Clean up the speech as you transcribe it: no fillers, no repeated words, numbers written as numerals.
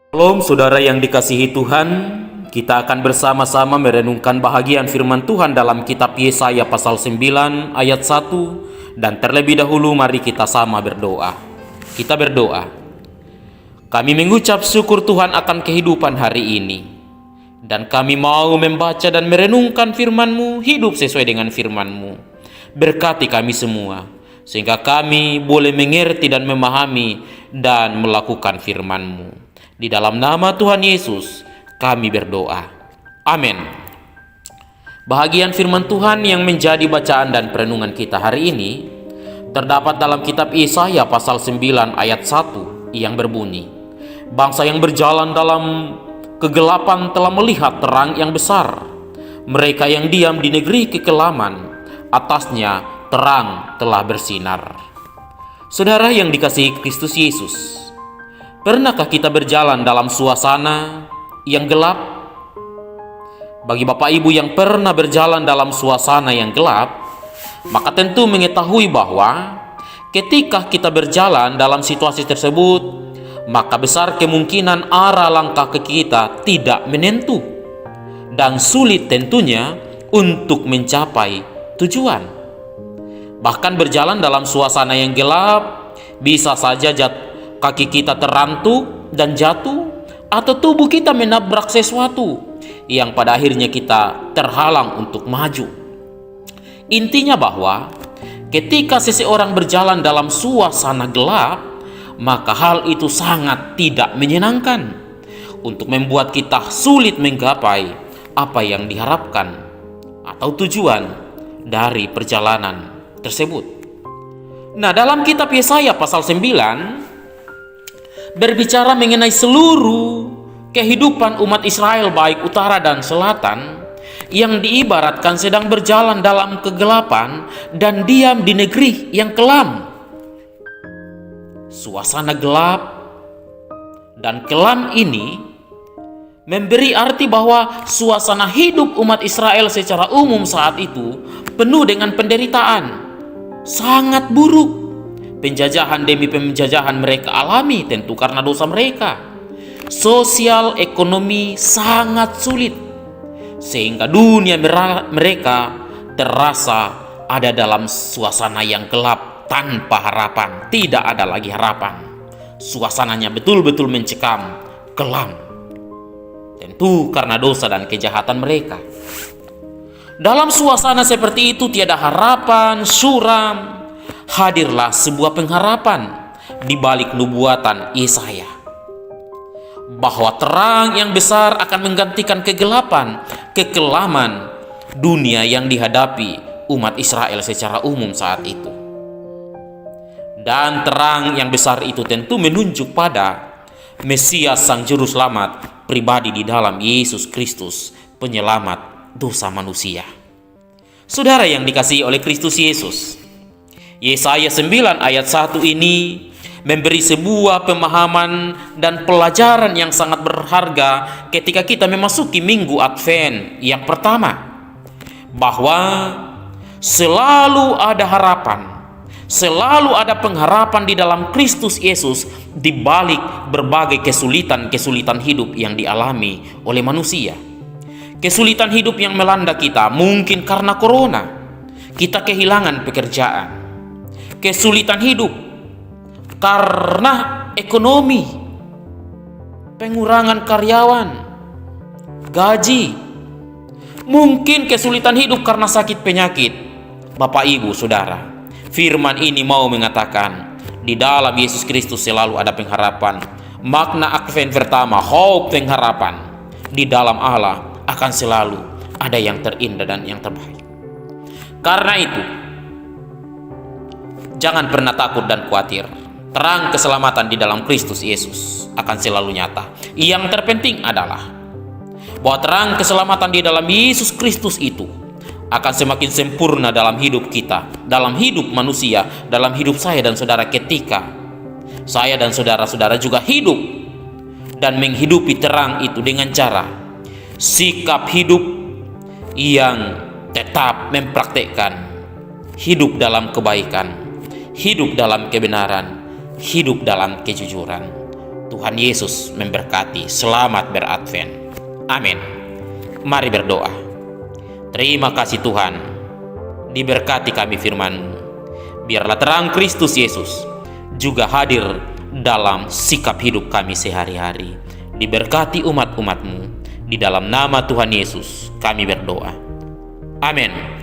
Shalom saudara yang dikasihi Tuhan, kita akan bersama-sama merenungkan bahagian firman Tuhan dalam kitab Yesaya pasal 9 ayat 1. Dan terlebih dahulu mari kita sama berdoa. Kita berdoa. Kami mengucap syukur Tuhan akan kehidupan hari ini. Dan kami mau membaca dan merenungkan firman-Mu, hidup sesuai dengan firman-Mu. Berkati kami semua, sehingga kami boleh mengerti dan memahami dan melakukan firman-Mu. Di dalam nama Tuhan Yesus kami berdoa. Amin. Bahagian firman Tuhan yang menjadi bacaan dan perenungan kita hari ini terdapat dalam kitab Yesaya pasal 9 ayat 1 yang berbunyi, bangsa yang berjalan dalam kegelapan telah melihat terang yang besar. Mereka yang diam di negeri kekelaman, atasnya terang telah bersinar. Saudara yang dikasihi Kristus Yesus, pernahkah kita berjalan dalam suasana yang gelap? Bagi Bapak Ibu yang pernah berjalan dalam suasana yang gelap, maka tentu mengetahui bahwa ketika kita berjalan dalam situasi tersebut, maka besar kemungkinan arah langkah kita tidak menentu dan sulit tentunya untuk mencapai tujuan. Bahkan berjalan dalam suasana yang gelap bisa saja kaki kita terantuk dan jatuh, atau tubuh kita menabrak sesuatu yang pada akhirnya kita terhalang untuk maju. Intinya bahwa ketika seseorang berjalan dalam suasana gelap, maka hal itu sangat tidak menyenangkan untuk membuat kita sulit menggapai apa yang diharapkan atau tujuan dari perjalanan tersebut. Nah, dalam kitab Yesaya pasal 9 berbicara mengenai seluruh kehidupan umat Israel baik utara dan selatan yang diibaratkan sedang berjalan dalam kegelapan dan diam di negeri yang kelam. Suasana gelap dan kelam ini memberi arti bahwa suasana hidup umat Israel secara umum saat itu penuh dengan penderitaan, sangat buruk. Penjajahan demi penjajahan mereka alami tentu karena dosa mereka. Sosial ekonomi sangat sulit, sehingga dunia mereka terasa ada dalam suasana yang gelap tanpa harapan. Tidak ada lagi harapan. Suasananya betul-betul mencekam, kelam. Tentu karena dosa dan kejahatan mereka. Dalam suasana seperti itu tiada harapan, suram. Hadirlah sebuah pengharapan di balik nubuatan Yesaya bahwa terang yang besar akan menggantikan kegelapan, kekelaman dunia yang dihadapi umat Israel secara umum saat itu. Dan terang yang besar itu tentu menunjuk pada Mesias Sang Juru Selamat pribadi di dalam Yesus Kristus, penyelamat dosa manusia. Saudara yang dikasihi oleh Kristus Yesus, Yesaya 9 ayat 1 ini memberi sebuah pemahaman dan pelajaran yang sangat berharga ketika kita memasuki minggu Advent yang pertama, bahwa selalu ada harapan, selalu ada pengharapan di dalam Kristus Yesus di balik berbagai kesulitan-kesulitan hidup yang dialami oleh manusia. Kesulitan hidup yang melanda kita mungkin karena corona, kita kehilangan pekerjaan. Kesulitan hidup karena ekonomi, pengurangan karyawan, gaji. Mungkin kesulitan hidup karena sakit penyakit. Bapak Ibu Saudara, firman ini mau mengatakan di dalam Yesus Kristus selalu ada pengharapan. Makna Advent pertama, hope, pengharapan. Di dalam Allah akan selalu ada yang terindah dan yang terbaik. Karena itu, jangan pernah takut dan khawatir. Terang keselamatan di dalam Kristus Yesus akan selalu nyata. Yang terpenting adalah bahwa terang keselamatan di dalam Yesus Kristus itu akan semakin sempurna dalam hidup kita, dalam hidup manusia, dalam hidup saya dan saudara ketika saya dan saudara-saudara juga hidup dan menghidupi terang itu dengan cara sikap hidup yang tetap mempraktekkan hidup dalam kebaikan, hidup dalam kebenaran, hidup dalam kejujuran. Tuhan Yesus memberkati. Selamat beradvent. Amin. Mari berdoa. Terima kasih Tuhan, diberkati kami firman-Mu. Biarlah terang Kristus Yesus juga hadir dalam sikap hidup kami sehari-hari. Diberkati umat-umat-Mu. Di dalam nama Tuhan Yesus kami berdoa. Amin.